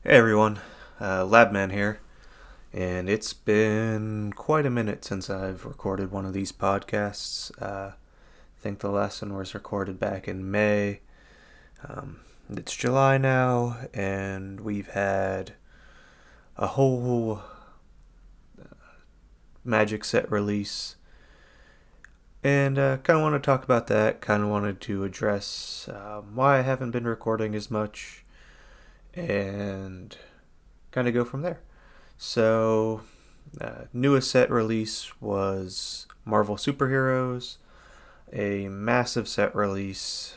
Hey everyone, Labman here, and it's been quite a minute since I've recorded one of these podcasts. I think the last one was recorded back in May. It's July now, and we've had a whole Magic set release, and kind of want to talk about that. Kind of wanted to address why I haven't been recording as much, and kind of go from there. So, newest set release was Marvel Superheroes, a massive set release.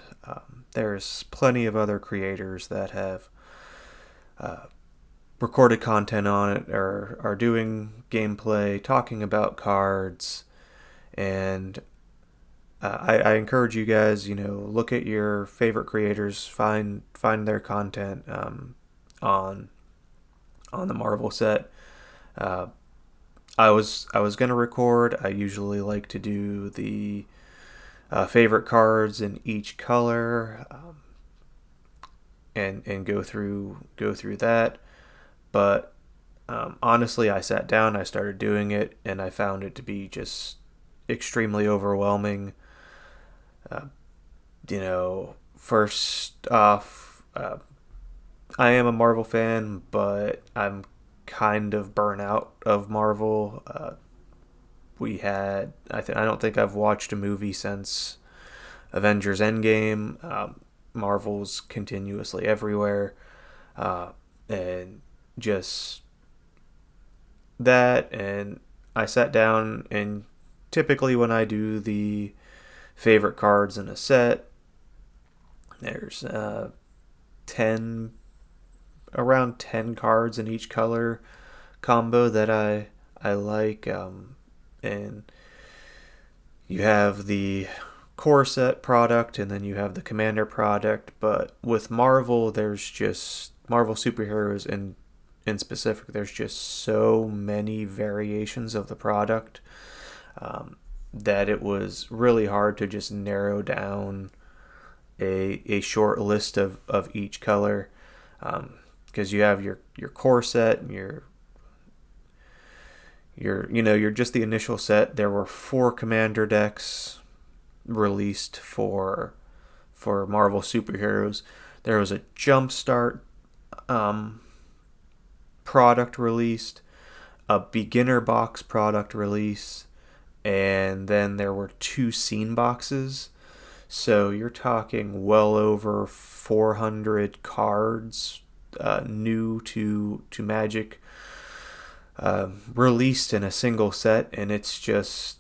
There's plenty of other creators that have uh, recorded content on it or are doing gameplay, talking about cards, and I encourage you guys, look at your favorite creators, find their content on the Marvel set. Uh, I was gonna record. I usually like to do the favorite cards in each color, and go through that. But honestly, I sat down, I started doing it, and I found it to be just extremely overwhelming. Uh, First off, I am a Marvel fan, but I'm kind of burnt out of Marvel. We had I don't think I've watched a movie since Avengers Endgame. Marvel's continuously everywhere, and just that. And I sat down, and typically when I do the favorite cards in a set, there's 10 around 10 cards in each color combo that I like, and you have the core set product and then you have the commander product. But with Marvel, there's just Marvel superheroes in specific, there's just so many variations of the product, that it was really hard to just narrow down a short list of each color, because you have your core set and you're just the initial set. There were 4 commander decks released for Marvel superheroes. There was a jumpstart product released, a beginner box product release, and then there were 2 scene boxes. So you're talking well over 400 cards, new to Magic, released in a single set, and it's just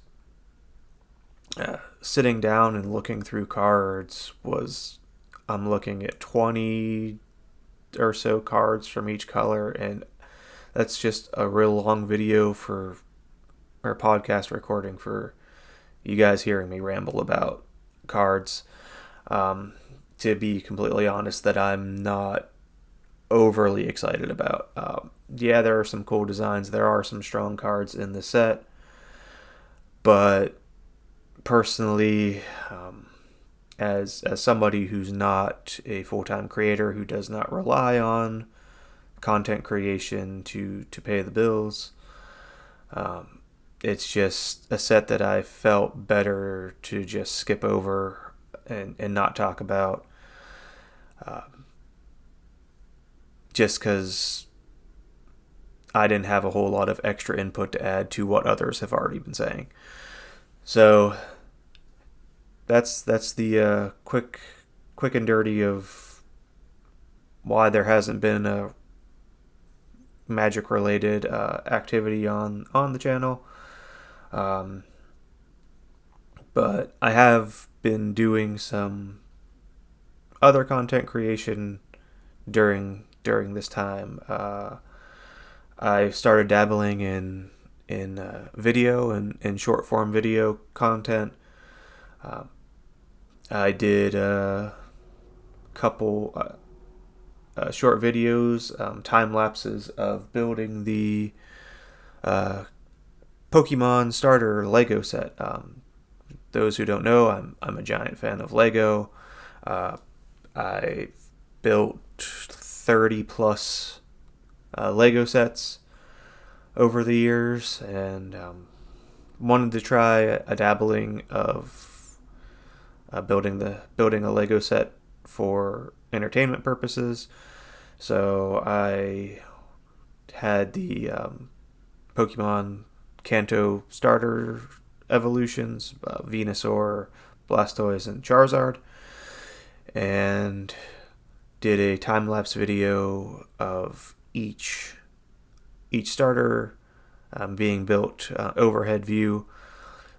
sitting down and looking through cards was I'm looking at 20 or so cards from each color, and that's just a real long video for our podcast recording for you guys hearing me ramble about cards. To be completely honest, that I'm not overly excited about. Yeah, there are some cool designs. There are some strong cards in the set, but personally, as somebody who's not a full time creator, who does not rely on content creation to pay the bills, it's just a set that I felt better to just skip over and not talk about, uh, just because I didn't have a whole lot of extra input to add to what others have already been saying. So that's the quick and dirty of why there hasn't been a Magic related activity on the channel. Um, but I have been doing some other content creation during this time. I started dabbling in video and short form video content. Um, I did a couple short videos, time lapses of building the uh, Pokemon starter Lego set. Those who don't know, I'm a giant fan of Lego. Uh, I built 30 plus Lego sets over the years, and wanted to try a dabbling of building a Lego set for entertainment purposes. So I had the Pokemon Kanto starter evolutions, Venusaur, Blastoise, and Charizard, and did a time lapse video of each starter being built, overhead view.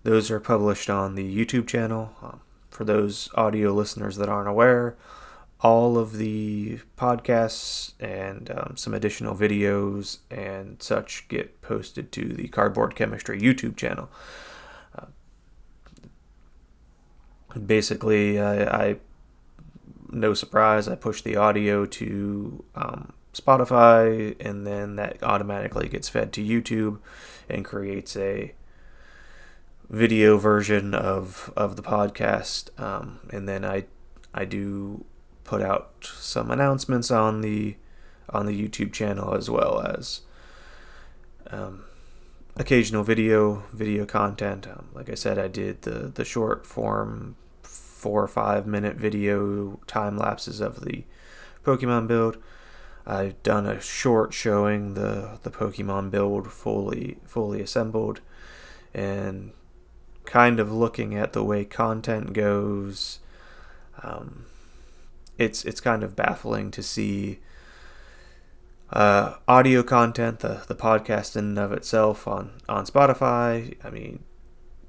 Those are published on the YouTube channel. For those audio listeners that aren't aware, all of the podcasts and some additional videos and such get posted to the Cardboard Chemistry YouTube channel. Basically, I no surprise, I push the audio to Spotify, and then that automatically gets fed to YouTube and creates a video version of the podcast. And then I do put out some announcements on the YouTube channel, as well as occasional video content. Like I said, I did the short form 4 or 5 minute video time lapses of the Pokemon build. I've done a short showing the Pokemon build fully assembled, and kind of looking at the way content goes. It's kind of baffling to see audio content, the podcast in and of itself on Spotify. I mean,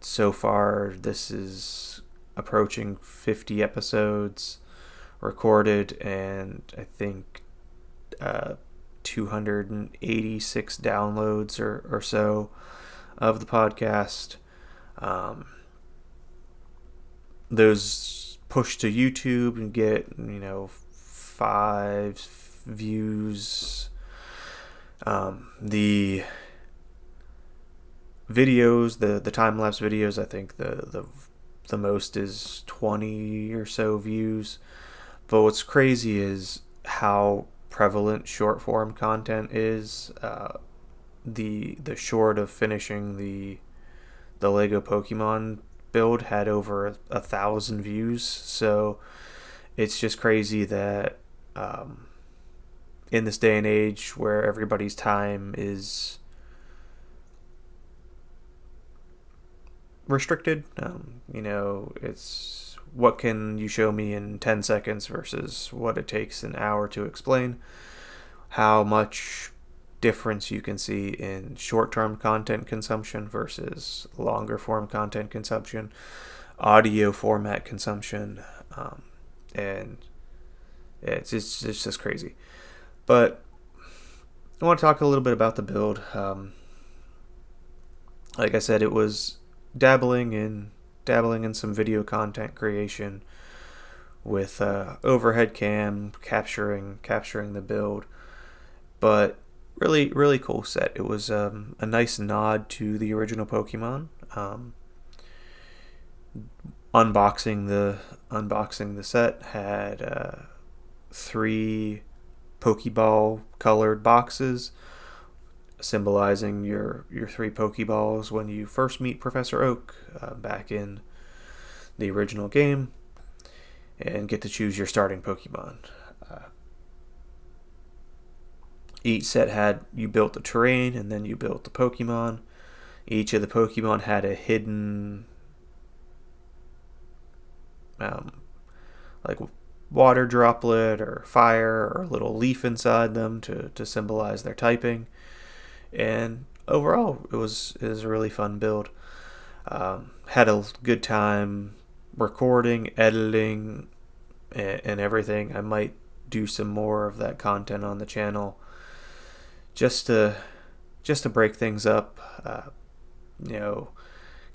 so far this is approaching 50 episodes recorded, and I think 286 downloads or so of the podcast. Those push to YouTube and get 5 views. The videos, the time lapse videos, I think the most is 20 or so views. But what's crazy is how prevalent short form content is. The short of finishing the Lego Pokemon build had over 1,000 views. So it's just crazy that in this day and age where everybody's time is restricted, it's what can you show me in 10 seconds versus what it takes an hour to explain. How much difference you can see in short-term content consumption versus longer form content consumption, audio format consumption, and it's just crazy. But I want to talk a little bit about the build. Like I said, it was dabbling in some video content creation with overhead cam capturing the build, but really cool set. It was a nice nod to the original Pokemon. Unboxing the set had 3 Pokeball colored boxes, symbolizing your 3 Pokeballs when you first meet Professor Oak back in the original game, and get to choose your starting Pokemon. Each set had, you built the terrain and then you built the Pokemon. Each of the Pokemon had a hidden like water droplet or fire or a little leaf inside them to symbolize their typing. And overall, it was a really fun build. Had a good time recording, editing, and everything. I might do some more of that content on the channel, just to break things up.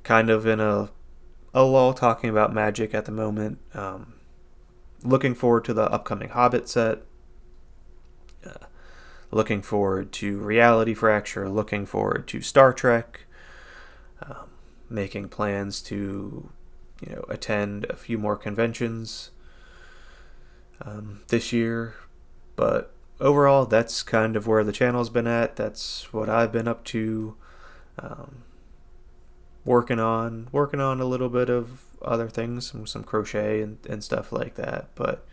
Kind of in a lull talking about Magic at the moment. Looking forward to the upcoming Hobbit set. Looking forward to Reality Fracture. Looking forward to Star Trek. Making plans to, attend a few more conventions this year. But overall, that's kind of where the channel's been at. That's what I've been up to. Um, working on a little bit of other things, some crochet and stuff like that. But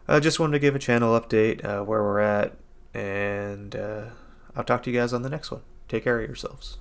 I just wanted to give a channel update where we're at, and I'll talk to you guys on the next one. Take care of yourselves.